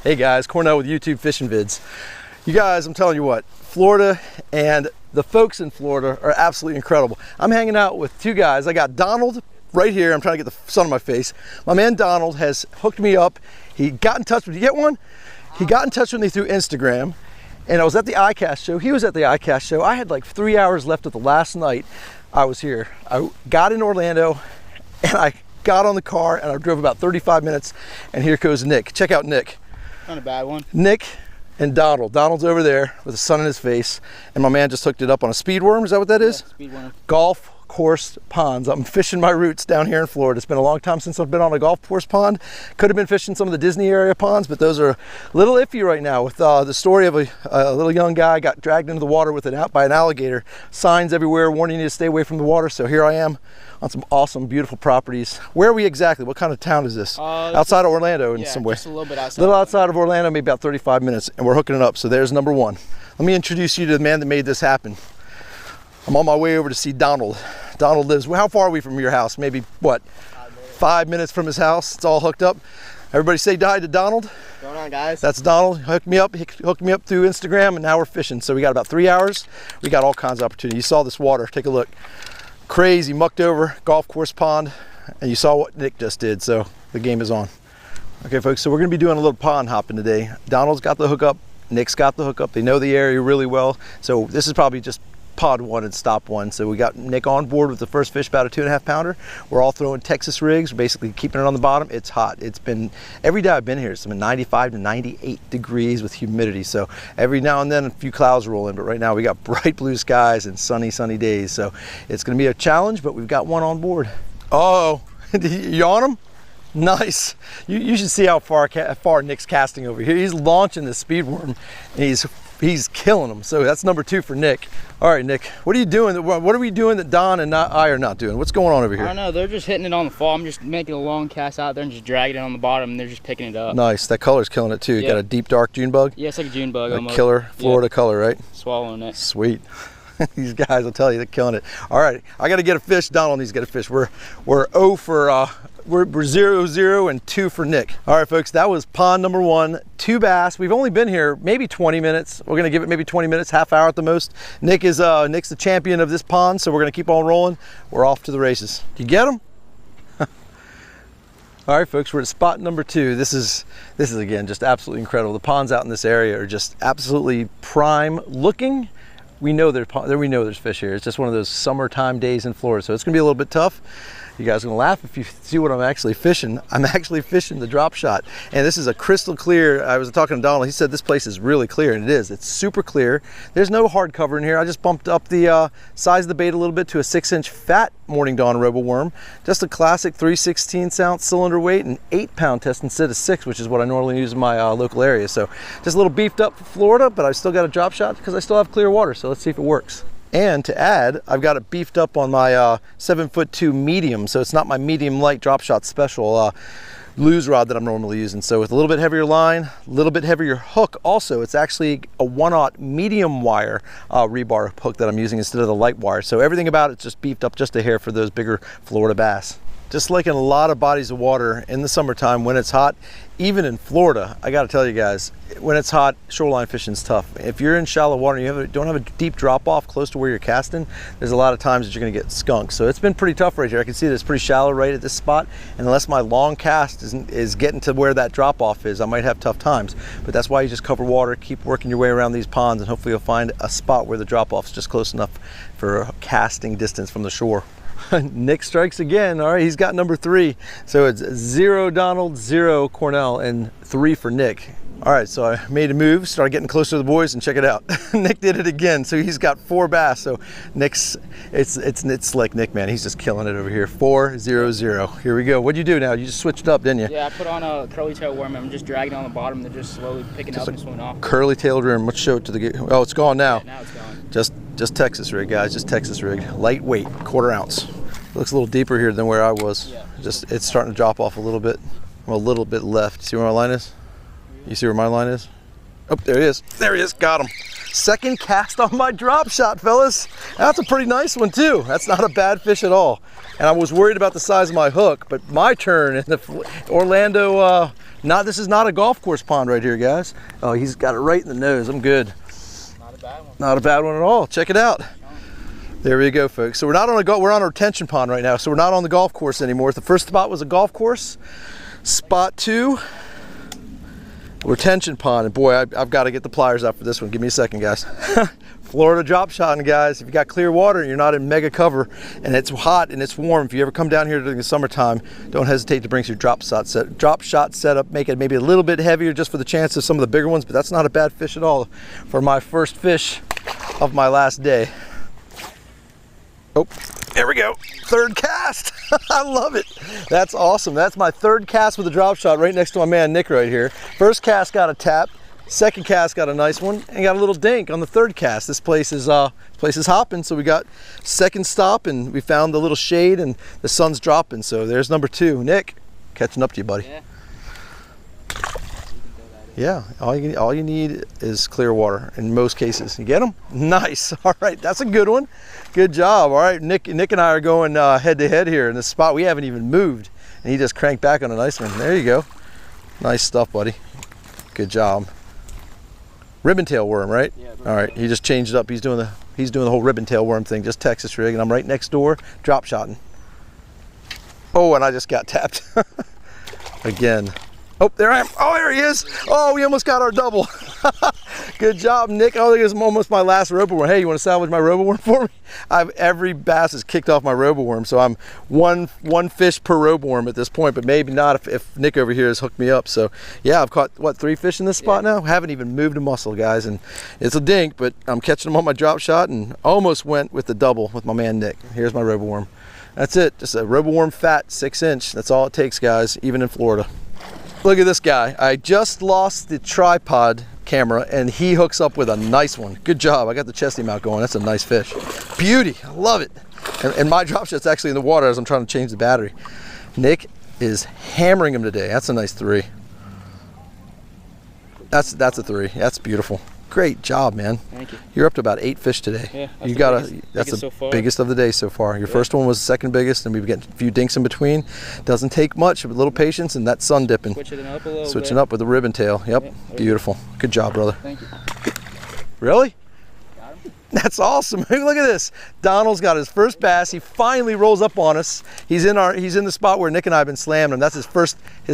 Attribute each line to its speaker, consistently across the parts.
Speaker 1: Hey guys, Cornell with YouTubeFISHINGVIDS. You guys, I'm telling you what, Florida and the folks in Florida are absolutely incredible. I'm hanging out with two guys. I got Donald right here. I'm trying to get the sun on my face. My man Donald has hooked me up. He got in touch with me. Did you get one? He got in touch with me through Instagram, and I was at the iCast show. He was at the iCast show. I had like 3 hours left of the last night I was here. I got in Orlando and I got on the car and I drove about 35 minutes, and here goes Nick. Check out Nick.
Speaker 2: Not a bad one.
Speaker 1: Nick and Donald. Donald's over there with the sun in his face, and my man just hooked it up on a speed worm. Is that what that is?
Speaker 2: Speed worm. Golf
Speaker 1: Course ponds. I'm fishing my roots down here in Florida. It's been a long time since I've been on a golf course pond. Could have been fishing some of the Disney area ponds, but those are a little iffy right now with the story of a little young guy got dragged into the water by an alligator. Signs everywhere warning you to stay away from the water. So here I am on some awesome, beautiful properties. Where are we exactly? What kind of town is this? Outside of Orlando in some way.
Speaker 2: Just a little bit outside.
Speaker 1: A little outside of Orlando, maybe about 35 minutes, and we're hooking it up. So there's number one. Let me introduce you to the man that made this happen. I'm on my way over to see Donald. Donald lives, how far are we from your house? Maybe, what, 5 minutes from his house? It's all hooked up. Everybody say hi to Donald.
Speaker 2: What's going on, guys?
Speaker 1: That's Donald. He hooked me up through Instagram, and now we're fishing. So we got about 3 hours. We got all kinds of opportunity. You saw this water, take a look. Crazy, mucked over golf course pond, and you saw what Nick just did, so the game is on. Okay, folks, so we're gonna be doing a little pond hopping today. Donald's got the hookup, Nick's got the hookup. They know the area really well. So this is probably just pod one and stop one. So we got Nick on board with the first fish, about a 2.5 pounder. We're all throwing Texas rigs, basically keeping it on the bottom. It's hot. It's been, every day I've been here, it's been 95 to 98 degrees with humidity. So every now and then a few clouds roll in, but right now we got bright blue skies and sunny days. So it's gonna be a challenge, but we've got one on board. Oh, you on him? Nice. You should see how far Nick's casting over here. He's launching the speed worm, and he's killing them. So that's number two for Nick. All right, Nick, what are you doing? What are we doing that Don and I are not doing? What's going on over here?
Speaker 2: I don't know. They're just hitting it on the fall. I'm just making a long cast out there and just dragging it on the bottom, and they're just picking it up.
Speaker 1: Nice. That color's killing it too. You got a deep dark June bug?
Speaker 2: Yeah, it's like a June bug.
Speaker 1: A killer Florida color, right?
Speaker 2: Swallowing it.
Speaker 1: Sweet. These guys, I'll tell you, they're killing it. All right, I got to get a fish. Donald needs to get a fish. We're 0 for we're 0, 0, and 2 for Nick. All right, folks, that was pond number one. 2 bass. We've only been here maybe 20 minutes. We're gonna give it maybe 20 minutes, half hour at the most. Nick's the champion of this pond, so we're gonna keep on rolling. We're off to the races. You get them? All right, folks, we're at spot number 2. This is again just absolutely incredible. The ponds out in this area are just absolutely prime looking. We know there's fish here. It's just one of those summertime days in Florida, so it's gonna be a little bit tough. You guys are gonna laugh if you see what I'm actually fishing. I'm actually fishing the drop shot, and this is a crystal clear. I was talking to Donald. He said this place is really clear, and it is. It's super clear. There's no hard cover in here. I just bumped up the size of the bait a little bit to a 6-inch fat Morning Dawn Robo Worm. Just a classic 3/16 ounce cylinder weight and 8-pound test instead of 6, which is what I normally use in my local area. So just a little beefed up for Florida, but I still got a drop shot because I still have clear water. So let's see if it works. And to add, I've got it beefed up on my 7'2" medium, so it's not my medium light drop shot special lose rod that I'm normally using. So with a little bit heavier line, a little bit heavier hook. Also, it's actually a 1/0 medium wire rebar hook that I'm using instead of the light wire. So everything about it's just beefed up just a hair for those bigger Florida bass. Just like in a lot of bodies of water in the summertime when it's hot, even in Florida, I gotta tell you guys, when it's hot, shoreline fishing is tough. If you're in shallow water and you don't have a deep drop off close to where you're casting, there's a lot of times that you're gonna get skunked. So it's been pretty tough right here. I can see that it's pretty shallow right at this spot, and unless my long cast is getting to where that drop off is, I might have tough times. But that's why you just cover water, keep working your way around these ponds, and hopefully you'll find a spot where the drop off is just close enough for casting distance from the shore. Nick strikes again. All right, he's got number 3. So it's 0 Donald, 0 Cornell, and 3 for Nick. All right, so I made a move, started getting closer to the boys, and check it out. Nick did it again. So he's got 4 bass. So Nick's, it's like Nick, man. He's just killing it over here. 4, 0, 0. Here we go. What'd you do now? You just switched up, didn't you?
Speaker 2: Yeah, I put on a curly tail worm. I'm just dragging it on the bottom. They're just slowly picking up and swimming off.
Speaker 1: Curly tailed worm. Let's show it to the. Oh, it's gone now.
Speaker 2: Yeah, now it's gone.
Speaker 1: Just Texas rig, guys. Just Texas rig. Lightweight, 1/4 ounce. Looks a little deeper here than where I was.
Speaker 2: Yeah.
Speaker 1: Just it's starting to drop off a little bit. I'm a little bit left. See where my line is? You see where my line is? Oh, there he is. There he is. Got him. Second cast on my drop shot, fellas. That's a pretty nice one too. That's not a bad fish at all. And I was worried about the size of my hook, but my turn in the Orlando This is not a golf course pond right here, guys. Oh, he's got it right in the nose. I'm good.
Speaker 2: Not a bad one.
Speaker 1: Not a bad one at all. Check it out. There we go, folks. So we're not on we're on a retention pond right now. So we're not on the golf course anymore. The first spot was a golf course. Spot 2, retention pond. And boy, I've got to get the pliers out for this one. Give me a second, guys. Florida drop shotting, guys. If you got clear water and you're not in mega cover and it's hot and it's warm, if you ever come down here during the summertime, don't hesitate to bring your drop shot setup. Make it maybe a little bit heavier just for the chance of some of the bigger ones, but that's not a bad fish at all for my first fish of my last day. Oh, there we go. Third cast. I love it. That's awesome. That's my third cast with a drop shot right next to my man Nick right here. First cast got a tap. Second cast got a nice one and got a little dink on the third cast. This place is hopping, so we got second stop and we found the little shade and the sun's dropping. So there's number 2. Nick, catching up to you, buddy. Yeah, all you need is clear water in most cases. You get them? Nice. All right, that's a good one. Good job. All right, Nick and I are going head to head here in this spot. We haven't even moved, and he just cranked back on a nice one. There you go. Nice stuff, buddy. Good job. Ribbon-tail worm, right? Yeah. All right, he just changed it up. He's doing the whole ribbon-tail worm thing, just Texas rig, and I'm right next door, drop shotting. Oh, and I just got tapped again. Oh, there I am. Oh, there he is. Oh, we almost got our double. Good job, Nick. I think it's almost my last robo worm. Hey, you want to salvage my robo worm for me? Every bass has kicked off my robo worm, so I'm one fish per robo worm at this point, but maybe not if Nick over here has hooked me up. So yeah, I've caught, what, 3 fish in this spot now? Haven't even moved a muscle, guys, and it's a dink, but I'm catching them on my drop shot and almost went with the double with my man Nick. Here's my robo worm. That's it, just a robo worm fat 6-inch. That's all it takes, guys, even in Florida. Look at this guy. I just lost the tripod camera and he hooks up with a nice one. Good job. I got the chesty mount going. That's a nice fish. Beauty. I love it. And my drop shot's actually in the water as I'm trying to change the battery. Nick is hammering him today. That's a nice 3. That's a 3. That's beautiful. Great job, man. Thank you. You're up to about 8 fish today. Yeah, that's the biggest of the day so far. Your first one was the second biggest, and we've got a few dinks in between. Doesn't take much, but a little patience, and that sun dipping. Switching up a little bit. Up with the ribbon tail. Yep, beautiful. Good job, brother. Thank you. Really? Got him. That's awesome. Look at this. Donald's got his first bass. He finally rolls up on us. He's in the spot where Nick and I have been slamming him. That's his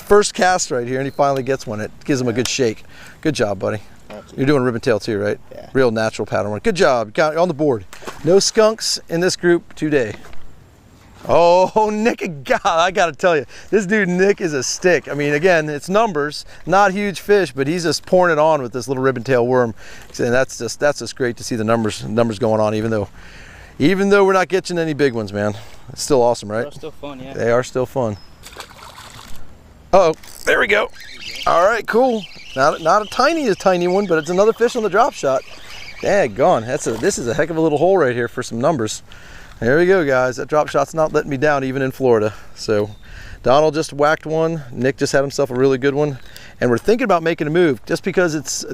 Speaker 1: first cast right here, and he finally gets one. It gives him a good shake. Good job, buddy. You're doing ribbon tail too, right? Yeah. Real natural pattern one. Good job. Got on the board. No skunks in this group today. Oh, Nick, God, I got to tell you, this dude Nick is a stick. I mean, again, it's numbers, not huge fish, but he's just pouring it on with this little ribbon tail worm. And that's just great to see the numbers going on, even though we're not catching any big ones, man. It's still awesome, right? They're still fun, yeah. They are still fun. Uh oh, there we go. All right, cool. Not a tiny one, but it's another fish on the drop shot. Daggone, this is a heck of a little hole right here for some numbers. There we go, guys. That drop shot's not letting me down even in Florida. So Donald just whacked one. Nick just had himself a really good one. And we're thinking about making a move just because it's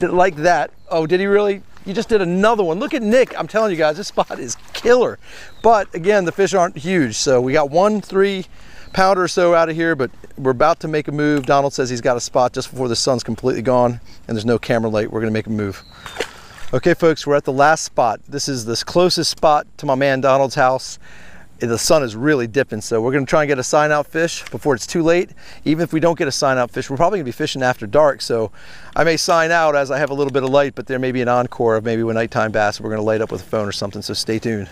Speaker 1: like that. Oh, did he really? You just did another one. Look at Nick. I'm telling you guys, this spot is killer. But again, the fish aren't huge. So we got 1 3-pounder or so out of here, but we're about to make a move. Donald says he's got a spot just before the sun's completely gone and there's no camera light. We're gonna make a move. Okay, folks, we're at the last spot. This is the closest spot to my man Donald's house. The sun is really dipping, so we're gonna try and get a sign out fish before it's too late. Even if we don't get a sign out fish, we're probably gonna be fishing after dark, so I may sign out as I have a little bit of light, but there may be an encore of maybe a nighttime bass we're gonna light up with a phone or something, so stay tuned.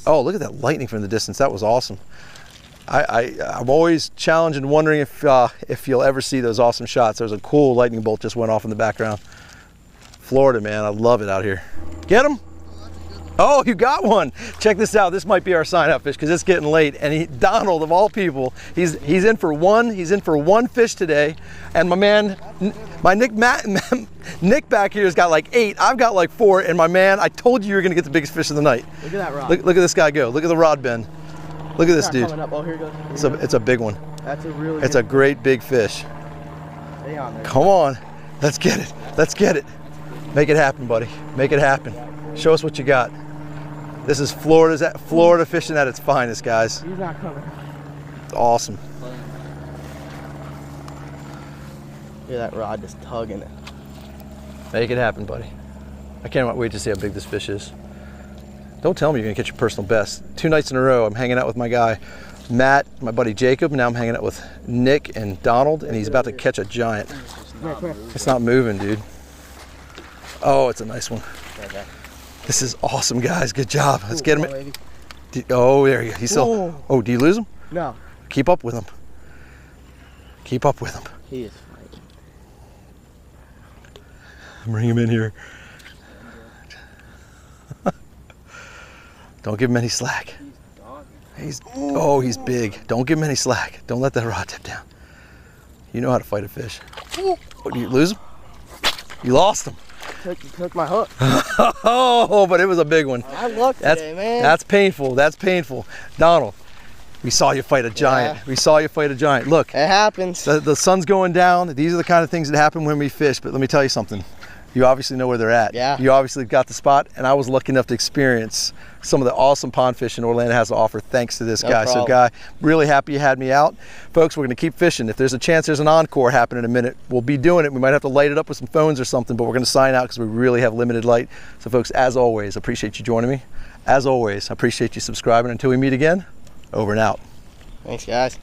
Speaker 1: Oh, look at that lightning from the distance. That was awesome. I'm always challenged and wondering if you'll ever see those awesome shots. There's a cool lightning bolt just went off in the background. Florida, man, I love it out here. Get him? Oh, you got one. Check this out. This might be our sign out fish because it's getting late. And Donald, of all people, he's in for one fish today. And my man, Nick back here has got like 8. I've got like 4. And my man, I told you were gonna get the biggest fish of the night. Look at that rod. Look at this guy go. Look at the rod bend. Look at this dude. Oh, here it goes. It's a big one. That's a really. It's a great big fish. Stay on there. Come on, let's get it. Let's get it. Make it happen, buddy. Make it happen. Show us what you got. This is Florida fishing at its finest, guys. He's not coming. It's awesome.
Speaker 3: Hear that rod just tugging it.
Speaker 1: Make it happen, buddy. I can't wait to see how big this fish is. Don't tell me you're gonna catch your personal best. 2 nights in a row, I'm hanging out with my guy, Matt, my buddy Jacob. Now I'm hanging out with Nick and Donald, and he's about to catch a giant. It's not moving, dude. Oh, it's a nice one. This is awesome, guys. Good job. Let's get him. Oh, there you go. He's still.
Speaker 3: Whoa.
Speaker 1: Oh, do you lose him?
Speaker 3: No.
Speaker 1: Keep up with him. Keep up with him.
Speaker 3: He is fighting.
Speaker 1: Bring him in here. Don't give him any slack. He's big. Don't give him any slack. Don't let that rod tip down. You know how to fight a fish. Oh, did you lose him? You lost him.
Speaker 3: Took my hook.
Speaker 1: Oh, but it was a big one.
Speaker 3: I lucked today, man.
Speaker 1: That's painful. That's painful. Donald, we saw you fight a giant.
Speaker 3: Yeah.
Speaker 1: We saw you fight a giant. Look,
Speaker 3: It happens.
Speaker 1: the sun's going down. These are the kind of things that happen when we fish. But let me tell you something. You obviously know where they're at.
Speaker 3: Yeah.
Speaker 1: You obviously got the spot, and I was lucky enough to experience some of the awesome pond fishing Orlando has to offer thanks to this guy. So, Guy, really happy you had me out. Folks, we're going to keep fishing. If there's a chance there's an encore happening in a minute, we'll be doing it. We might have to light it up with some phones or something, but we're going to sign out because we really have limited light. So, folks, as always, appreciate you joining me. As always, I appreciate you subscribing. Until we meet again, over and out.
Speaker 3: Thanks, guys.